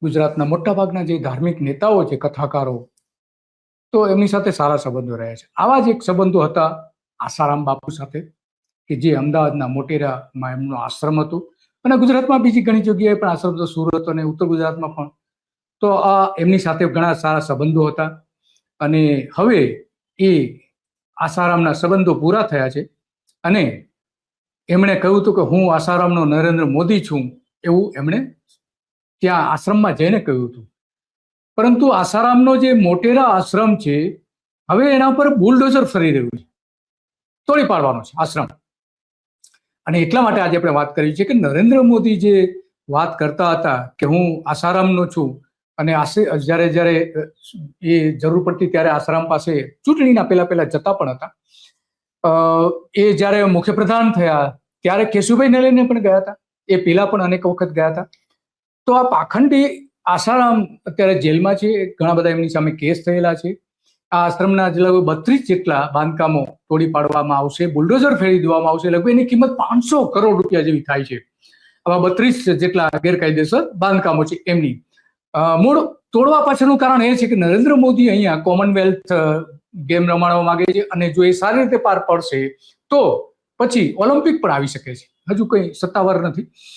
ગુજરાતના મોટાભાગના જે ધાર્મિક નેતાઓ છે, કથાકારો, તો એમની સાથે સારા સંબંધો રહ્યા છે. આવા જ એક સંબંધો હતા આસારામ બાપુ સાથે, કે જે અમદાવાદના મોટેરામાં એમનું આશ્રમ હતું, અને ગુજરાતમાં બીજી ઘણી જગ્યાએ પણ આશ્રમ હતો, સુરત અને ઉત્તર ગુજરાતમાં પણ. તો આ એમની સાથે ઘણા સારા સંબંધો હતા. અને હવે એ આસારામના સંબંધો પૂરા થયા છે, અને એમણે કહ્યું હતું કે હું આસારામનો નરેન્દ્ર મોદી છું, એવું એમણે ત્યાં આશ્રમમાં જઈને કહ્યું હતું. પરંતુ આસારામનો જે મોટેરા આશ્રમ છે, હવે એના પર બુલડોઝર ફરી રહ્યું છે, તોડી પાડવાનો છે આશ્રમ. અને એટલા માટે આજે આપણે વાત કરી છે કે નરેન્દ્ર મોદી જે વાત કરતા હતા કે હું આસારામનો છું, અને જ્યારે એ જરૂર પડતી ત્યારે આસારામ પાસે ચૂંટણીના પહેલા જતા પણ હતા. એ જ્યારે મુખ્યપ્રધાન થયા ત્યારે કેશુભાઈને લઈને પણ ગયા હતા, એ પહેલા પણ અનેક વખત ગયા હતા. તો આ પાખંડી આસારામ અત્યારે જેલમાં છે, ઘણા બધા એમની સામે કેસ થયેલા છે. આ આશ્રમના લગભગ 32 જેટલા બાંધકામો તોડી પાડવામાં આવશે, બુલડોઝર ફેરવી દેવામાં આવશે. લગભગ એની કિંમત 500 કરોડ રૂપિયા જેવી થાય છે. આવા 32 જેટલા ગેરકાયદેસર બાંધકામો છે એમની. મૂળ તોડવા પાછળનું કારણ એ છે કે નરેન્દ્ર મોદી અહીંયા કોમનવેલ્થ ગેમ રમાડવા માંગે છે, અને જો એ સારી રીતે પાર પડશે તો પછી ઓલિમ્પિક પણ આવી શકે છે. હજુ કંઈ સત્તાવાર નથી.